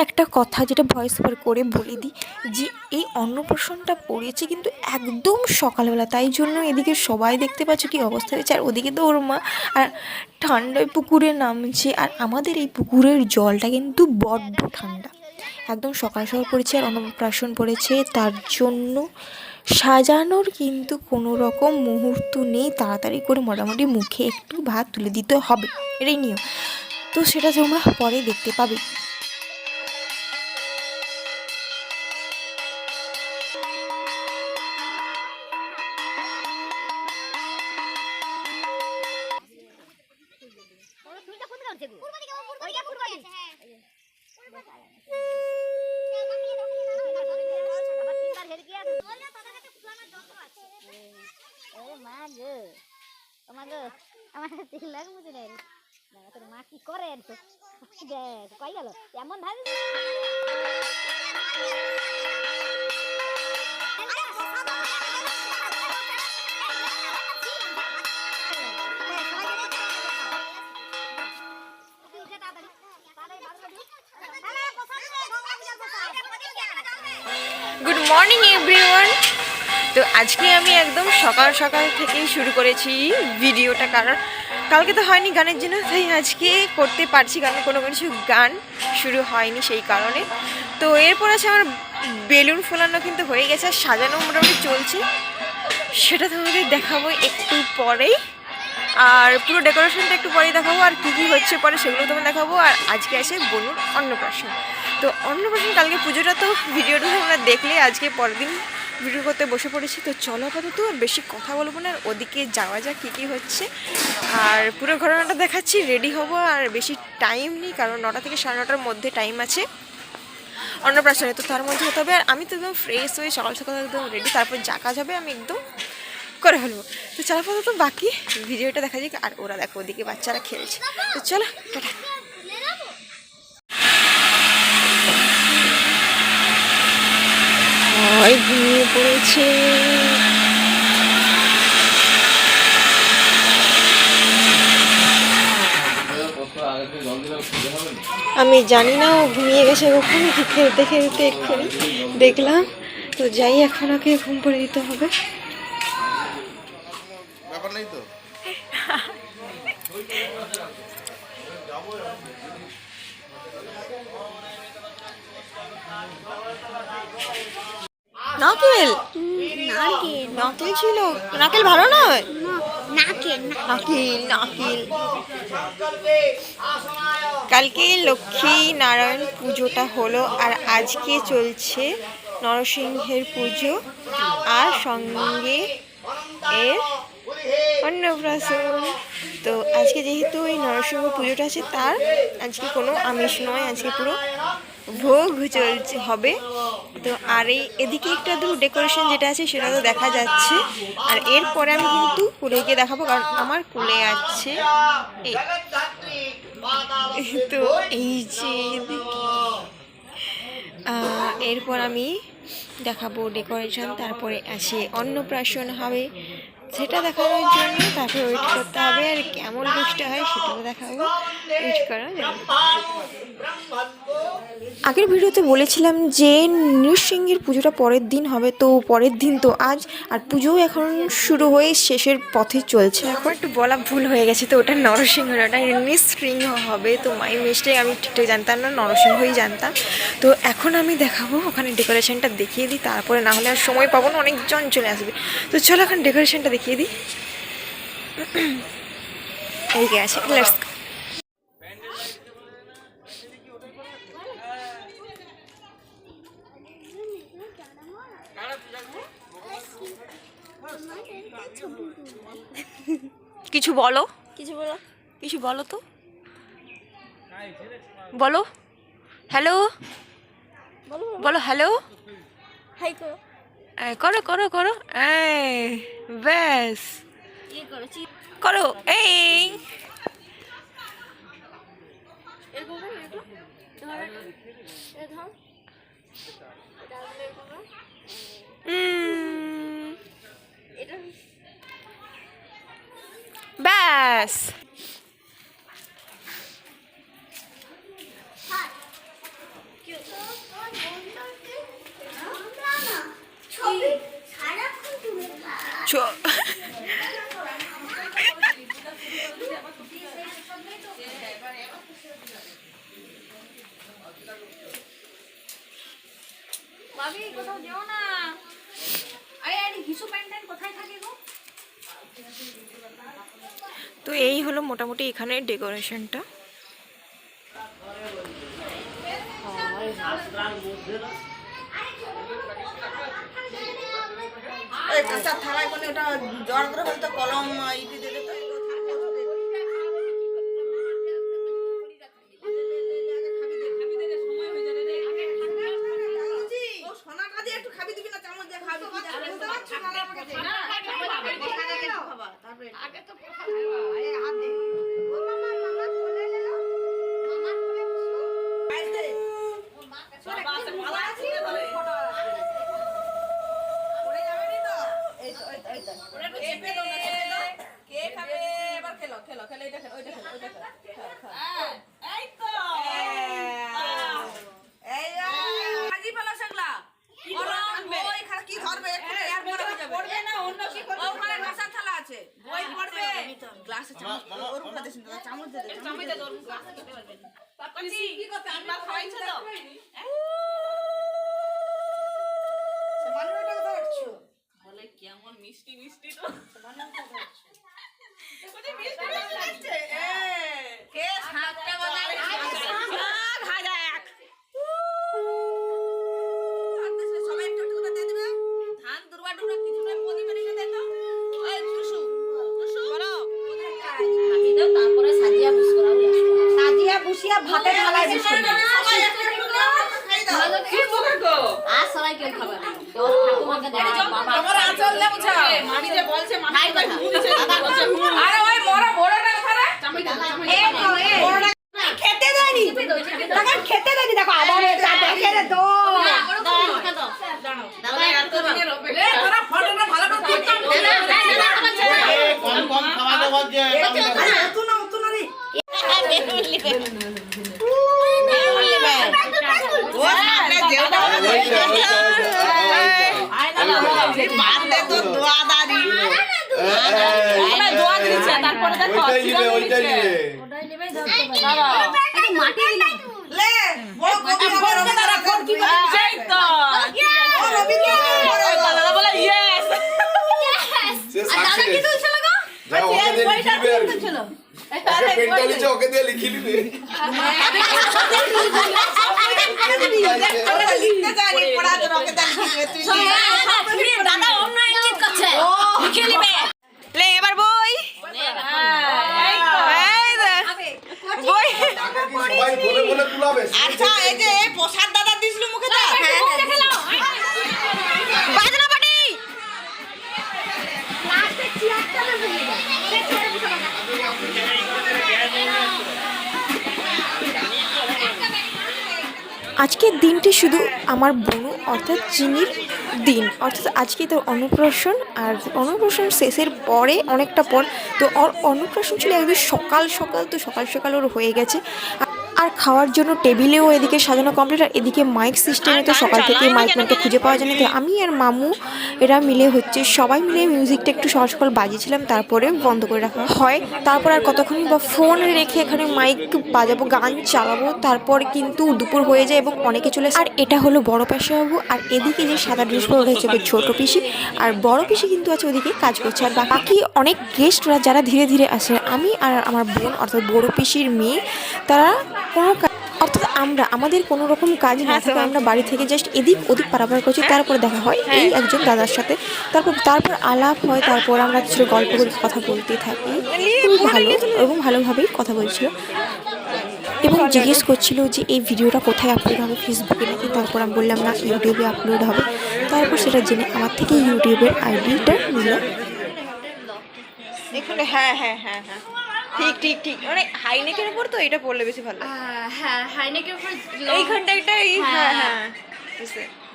একটা কথা যেটা ভয়েস ওভার করে বলে দিই যে এই অন্নপ্রাশনটা পড়েছে কিন্তু একদম সকালবেলা, তাই জন্য এদিকে সবাই দেখতে পাচ্ছ কি অবস্থা হয়েছে, আর ওদিকে তো ওর মা আর ঠান্ডায় পুকুরে নামছে। আর আমাদের এই পুকুরের জলটা কিন্তু বড্ড ঠান্ডা, একদম সকাল সকাল পড়েছে আর অন্নপ্রাশন পড়েছে, তার জন্য সাজানোর কিন্তু কোনো রকম মুহূর্ত নেই, তাড়াতাড়ি করে মোটামুটি মুখে একটু ভাত তুলে দিতে হবে, এটাই নিয়ম। তো সেটা তোমরা পরে দেখতে পাবে। তোর মা কি করে কই গেল এমন ভাবে গুড মর্নিং এভরিওয়ান। তো আজকে আমি একদম সকাল সকাল থেকেই শুরু করেছি ভিডিওটা, কারণ কালকে তো হয়নি গানের জন্য, তাই আজকে করতে পারছি, কারণ কোনো কিছু গান শুরু হয়নি সেই কারণে। তো এরপর আছে আমার বেলুন ফোলানো কিন্তু হয়ে গেছে, আর সাজানো মোটামুটি চলছে, সেটা তোমাদের দেখাবো একটু পরেই। আর পুরো ডেকোরেশনটা একটু পরেই দেখাবো, আর কী কী হচ্ছে পরে সেগুলো তোমার দেখাবো। আর আজকে আছে বনুর অন্নপ্রাশন। তো অন্নপ্রাশন কালকে পুজোটা তো ভিডিওটা তোমরা দেখলে, আজকে পরের দিন ভিডিও করতে বসে পড়েছি। তো চলো আপাতত আর বেশি কথা বলবো না, আর ওদিকে যাওয়া যাক কী কী হচ্ছে, আর পুরো ঘটনাটা দেখাচ্ছি। রেডি হবো, আর বেশি টাইম নেই, কারণ 9টা থেকে 9:30-র মধ্যে টাইম আছে অন্নপ্রাশনে, তো তার মধ্যে হতে হবে। আর আমি তো একদম ফ্রেশ হয়ে সকাল সকাল একদম রেডি, তারপর যা কাজ হবে আমি একদম করে ফেলবো। তো চলো আপাতত বাকি ভিডিওটা দেখা যাক। আর ওরা দেখো ওদিকে বাচ্চারা খেলছে, তো চলো টাটা। ঘুমিয়ে পড়েছে। আমি জানি না ও ঘুমিয়ে গেছে কখন, খেলতে খেলতে এক্ষুনি দেখলাম। তো যাই, এখন ওকে ঘুম পড়ে দিতে হবে। নারকেল নারকেল ছিল, নারকেল ভালো নয়, নারকেল নারকেল। কালকে লক্ষ্মী নারায়ণ পুজোটা হলো, আর আজকে চলছে নরসিংহের পুজো, আর সঙ্গে এর অন্নপ্রাশন। তো আজকে যেহেতু এই নরসিংহ পুজোটা আছে, তার আজকে কোনো আমিষ নয়, আজকে পুরো ভোগ চলছে হবে। তো আর এদিকে একটু ডেকোরেশন যেটা আছে সেটা তো দেখা যাচ্ছে, আর এরপরে আমি কিন্তু কুলে গিয়ে দেখাবো, কারণ আমার কুলে আছে তো এই যে এরপর আমি দেখাবো ডেকোরেশন, তারপরে আসে অন্নপ্রাশন হবে, সেটা দেখানোর জন্য তারপরে ওয়েট করতে হবে, আর কেমন লুকটা হয় সেটাও দেখাবো, ওয়েট করা যাবে। আগের ভিডিওতে বলেছিলাম যে নৃসিংহের পুজোটা পরের দিন হবে, তো পরের দিন তো আজ, আর পুজোও এখন শুরু হয়ে শেষের পথে চলছে। এখন একটু বলা ভুল হয়ে গেছে, তো ওটা নরসিংহ না, ওটা নৃসিংহ হবে। তো মাই মিস্টেক, আমি ঠিকঠাক জানতাম না, নরসিংহই জানতাম। তো এখন আমি দেখাবো, ওখানে ডেকোরেশনটা দেখিয়ে দিই, তারপরে না হলে আর সময় পাবো না, অনেকজন চলে আসবে। তো চলো এখন ডেকোরেশনটা দেখিয়ে দিই। এইদিকে আছে, লেটস গো। কিছু বলো, কিছু বলো তো, বলো হ্যালো, বলো হ্যালো, হাই করো, করো করো করো, ব্যাস করো, এই ব্যাস। ভাবি কোথাও যেও না। আরে আরে হিসু প্যান্ট কোথায় থাকে গো? তো এই হলো মোটামুটি এখানে ডেকোরেশনটা। থালায় করে ওটা জ্বর করে বলতো কলম ইটি দিতে তো কেমন মিষ্টি মিষ্টি তো তারপরে সাজিয়া বুস করা সাজিয়া বুসিয়া ভাতে থালায় দিছ আর সবাই কেউ খাবে না। ঠাকুমাকে দেয় বাবা তোমার আঁচল দে বুঝা মামি যে বলছে খাই কথা আরে ওই বড় বড় না খারে বড় খেতে দেয়নি টাকা খেতে দেয়নি দেখো আবার এটা দেখে রে তো তোরা ফটোটা ভালো করে কম কম খাওয়া দাওয়া যে তুই না রে ও সামনে যেটা বান্দে তো দোয়াদারি আমরা দোয়া দিচ্ছি তারপরে দেখো ওইটাই নিবে মাটি দিলাম লে বড় কপি বড় তারা ফোন কি করে সেই তো ও রবি কি বড় বলে ইয়েস সে সাকসেস কি তুলছিল গো যা ওকে দিয়ে লিখি দিবে আর কি পেনটা নিচে ওকে দিয়ে লিখি দিবে লিখতে জানি পড়া তো ওকে দিয়ে লিখি দিবে তুই দাদা অন্য ইঙ্গিত করছে লিখে নিবে লে এবার বই বই সবাই বলে বলে তুলাবে আচ্ছা এই যে প্রসাদ দাদা দিছলু মুখে দা বাজনা পাটি লাস্টে চিয়ারটা ভেঙে যায় সে ছেড়ে দিতে হবে আজকের দিনটি শুধু আমার বোনু অর্থাৎ চিনির দিন, অর্থাৎ আজকে তোর অন্নপ্রাশন। আর অন্নপ্রাশন শেষের পরে অনেকটা পর তো ওর অন্নপ্রাশন ছিল একদম সকাল সকাল, তো সকাল সকাল ওর হয়ে গেছে। আর খাওয়ার জন্য টেবিলেও এদিকে সাজানো কমপ্লিট, আর এদিকে মাইক সিস্টেমে তো সকাল থেকে মাইকম্যানকে খুঁজে পাওয়া যায় না। তো আমি আর মামু এরা মিলে সবাই মিলে মিউজিকটা একটু সকাল সকাল বাজিয়েছিলাম, তারপরে বন্ধ করে রাখা হয়। তারপর আর কতক্ষণ বা ফোন রেখে এখানে মাইক বাজাবো, গান চালাবো, তারপর কিন্তু দুপুর হয়ে যায় এবং অনেকে চলে আসে। আর এটা হলো বড় পেশাবাবু, আর এদিকে যে সাদা ড্রেস পরে রয়েছে ছোট পিসি, আর বড় পিসি কিন্তু আছে ওদিকে কাজ করছে। আর বাকি অনেক গেস্টরা যারা ধীরে ধীরে আসে, আমি আর আমার বোন অর্থাৎ বড় পিসির মেয়ে, তারা কোনো অর্থাৎ আমাদের কোনো রকম কাজ না থাকে, আমরা বাড়ি থেকে জাস্ট এদিক ওদিক পারাপার করছি। তারপরে দেখা হয় এই একজন দাদার সাথে, তারপর আলাপ হয়, তারপর আমরা কিছু গল্প করে কথা বলতে থাকি। খুব ভালো এবং ভালোভাবেই কথা বলছিল এবং জিজ্ঞেস করছিল যে এই ভিডিওটা কোথায় আপলোড হবে, ফেসবুকে নাকি। তারপর আমি বললাম না, ইউটিউবে আপলোড হবে। তারপর সেটা জেনে আমার থেকে ইউটিউবের আইডিটা নিল। এখানে হ্যাঁ হ্যাঁ হ্যাঁ হ্যাঁ ঠিক ঠিক ঠিক, মানে হাইনেকের উপর তো এটা পড়লে বেশি ভালো। হ্যাঁ হাইনেকের উপর এইখানটা হ্যাঁ হ্যাঁ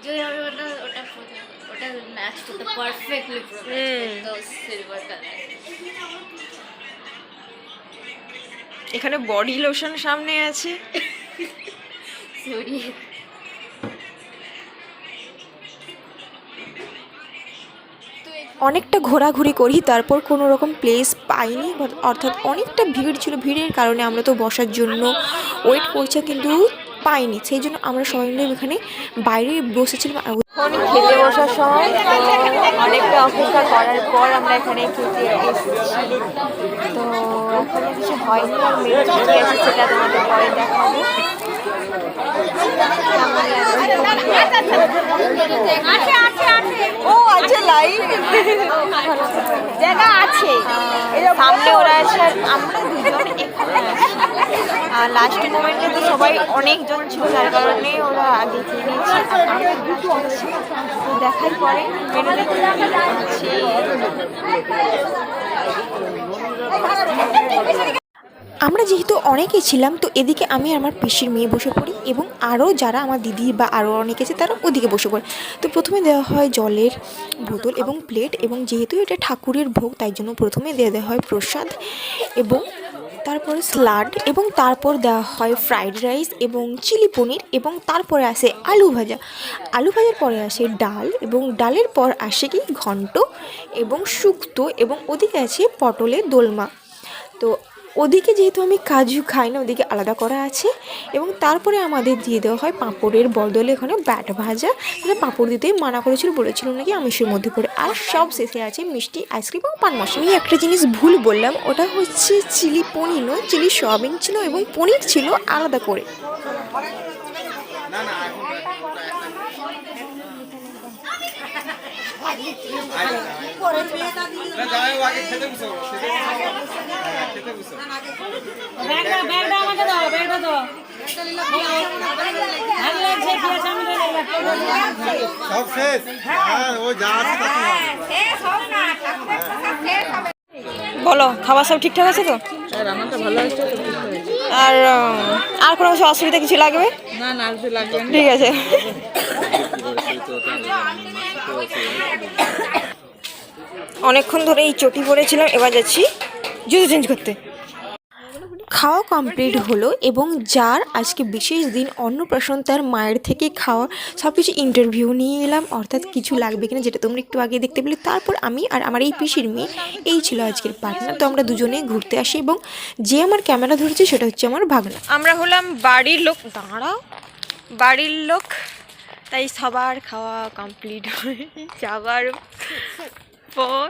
যদি আমি ওটা ম্যাচ করতে পারফেক্টলি তো সিলভার কালার। এখানে বডি লোশন সামনে আছে। সরি তো এখানে অনেকটা ঘোরাঘুরি করি, তারপর কোনো রকম প্লেস পাইনি, অর্থাৎ অনেকটা ভিড় ছিল। ভিড়ের কারণে আমরা তো বসার জন্য ওয়েট করছি কিন্তু পাইনি, সেই জন্য আমরা সবাই মিলে এখানে বাইরে বসেছিলাম। এখন খেতে বসার সময় অনেকটা অপেক্ষা করার পর আমরা এখানে খেতে এসেছি। তো এখনো কিছু হয়নি, আর মেনু কি আছে সেটা তোমাদের পরে দেখাবো। ও আচ্ছা, লাইভ জায়গা আছে সামনে, ওরা আছে আর আমরা দুজন এখানে। লাস্ট মোমেন্টে তো সবাই অনেকজন ছিল, যার কারণে ওরা আগে খেয়ে নিয়েছে। তো দেখার পরে মেনুতে আমরা যেহেতু অনেকেই ছিলাম, তো এদিকে আমি আমার পিসির মেয়ে বসে পড়ি এবং আরও যারা আমার দিদি বা আরও অনেকে আছে তারা ওদিকে বসে পড়ে। তো প্রথমে দেওয়া হয় জলের বোতল এবং প্লেট, এবং যেহেতু এটা ঠাকুরের ভোগ তাই জন্য প্রথমে দেওয়া হয় প্রসাদ এবং তারপরে স্যালাড, এবং তারপর দেওয়া হয় ফ্রাইড রাইস এবং চিলি পনির, এবং তারপরে আসে আলু ভাজা। আলু ভাজার পরে আসে ডাল, এবং ডালের পর আসে কি ঘন্ট এবং শুক্তো, এবং ওদিকে আছে পটলের দোলমা। তো ওদিকে যেহেতু আমি কাজু খাই না, ওদিকে আলাদা করা আছে। এবং তারপরে আমাদের দিয়ে দেওয়া হয় পাঁপড়ের বদলে এখানে ব্যাট ভাজা, যেটা পাঁপড় দিতেই মানা করেছিল, বলেছিল নাকি আমিষের মধ্যে পড়ে। আর সব শেষে আছে মিষ্টি, আইসক্রিম এবং পান মশলা। আমি একটা জিনিস ভুল বললাম, ওটা হচ্ছে চিলি পনির নয়, চিলি সয়াবিন ছিল এবং পনির ছিল আলাদা করে। বলো, খাবার সব ঠিকঠাক আছে তো? রান্নাটা ভালো হয়েছে, আর আর কোনো কিছু অসুবিধা কিছু লাগবে? না না কিছু লাগবে না। ঠিক আছে। অনেকক্ষণ ধরে এই চটি পড়েছিলাম, এবার যাচ্ছি জুতো চেঞ্জ করতে। খাওয়া কমপ্লিট হলো, এবং যার আজকে বিশেষ দিন অন্নপ্রাশন, তার মায়ের থেকে খাওয়া সব কিছু ইন্টারভিউ নিয়ে এলাম, অর্থাৎ কিছু লাগবে কিনা, যেটা তোমরা একটু আগে দেখতে পেলে। তারপর আমি আর আমার এই পিসির মেয়ে, এই ছিল আজকের পার্টনার। তো আমরা দুজনে ঘুরতে আসি, এবং যে আমার ক্যামেরা ধরেছে সেটা হচ্ছে আমার ভাগনা। আমরা হলাম বাড়ির লোক, দাঁড়াও, বাড়ির লোক, তাই সবার খাওয়া কমপ্লিট হয়ে যাবার পর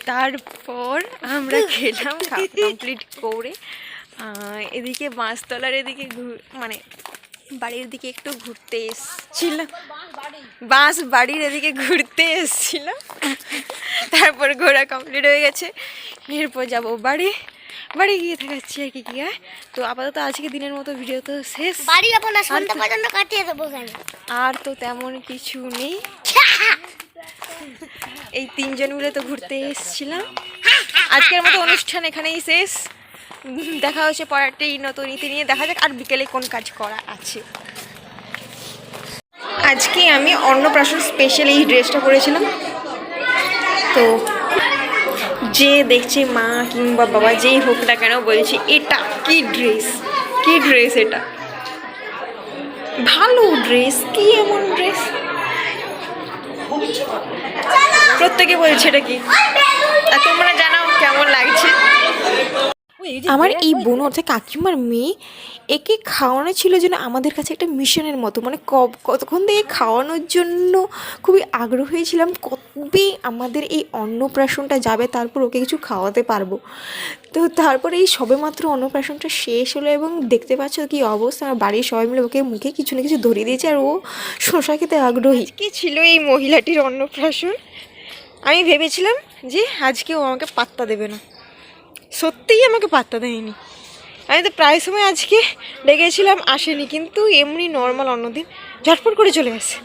তারপর আমরা খেলাম, খাওয়া কমপ্লিট করে এদিকে বাঁশতলার এদিকে মানে বাড়ির দিকে একটু ঘুরতে এসেছিলাম, বাঁশ বাড়ির এদিকে ঘুরতে এসেছিলাম। তারপর ঘোরা কমপ্লিট হয়ে গেছে, এরপর যাবো বাড়ি গিয়ে দেখাচ্ছি আর কি কি হয়। তো আপাতত আজকে দিনের মতো ভিডিও তো শেষ, বাড়ি যাবো না, সন্ধ্যা পর্যন্ত কাটিয়ে দেবো। আর তো তেমন কিছু নেই। এই তিনজন মিলে তো ঘুরতে এসেছিলাম। আজকের মতো অনুষ্ঠান এখানেই শেষ। দেখা হচ্ছে পরেরটাই নতুন নীতি নিয়ে, দেখা যাক আর বিকেলে কোন কাজ করা আছে। আজকে আমি অন্নপ্রাশন স্পেশাল এই ড্রেসটা পরেছিলাম। তো যে দেখছে মা কিংবা বাবা যেই হোক না কেন বলছে এটা কি ড্রেস, এটা ভালো ড্রেস, কি এমন ড্রেস, প্রত্যেকে বলছে এটা কি। আর তোমরা জানাও কেমন লাগছে। আমার এই বোন অর্থাৎ কাকিমার মেয়ে, একে খাওয়ানো ছিল যেন আমাদের কাছে একটা মিশনের মতো, মানে কতক্ষণ থেকে খাওয়ানোর জন্য খুবই আগ্রহী ছিলাম, কবে আমাদের এই অন্নপ্রাশনটা যাবে, তারপর ওকে কিছু খাওয়াতে পারবো। তো তারপরে এই সবেমাত্র অন্নপ্রাশনটা শেষ হলো, এবং দেখতে পাচ্ছ কি অবস্থা, আমার বাড়ির সবাই মিলে ওকে মুখে কিছু না কিছু ধরিয়ে দিয়েছে, আর ও শসা খেতে আগ্রহী। কি ছিল এই মহিলাটির অন্নপ্রাশন, আমি ভেবেছিলাম যে আজকে ও আমাকে পাত্তা দেবে না, সত্যিই আমাকে পাত্তা দেয়নি। আমি তো প্রায় সময় আজকে ডেকেছিলাম, আসেনি, কিন্তু এমনি নর্মাল অন্যদিন ঝটপট করে চলে আসে।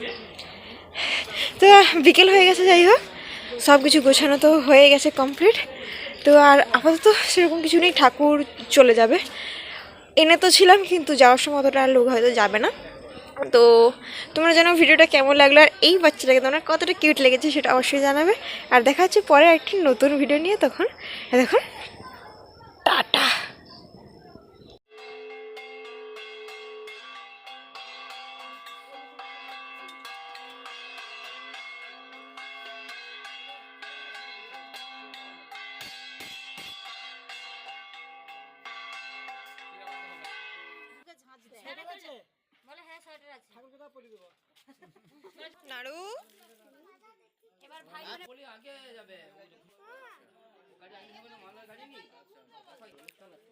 তো বিকেল হয়ে গেছে, যাই হোক সব কিছু গোছানো তো হয়ে গেছে কমপ্লিট। তো আর আপাতত সেরকম কিছু নেই, ঠাকুর চলে যাবে, এনে তো ছিলাম, কিন্তু যাওয়ার সময় অতটা লোক হয়তো যাবে না। তো তোমরা জানো ভিডিওটা কেমন লাগলো, আর এই বাচ্চাটাকে তোমার কতটা কিউট লেগেছে সেটা অবশ্যই জানাবে। আর দেখা হচ্ছে পরে একটি নতুন ভিডিও নিয়ে, তখন টাটা। আছে নাড়ু এবার ভাই বলি আগে যাবে ও গাড়ি আগে যাবে না মালার গাড়ি নি অনুষ্ঠান আছে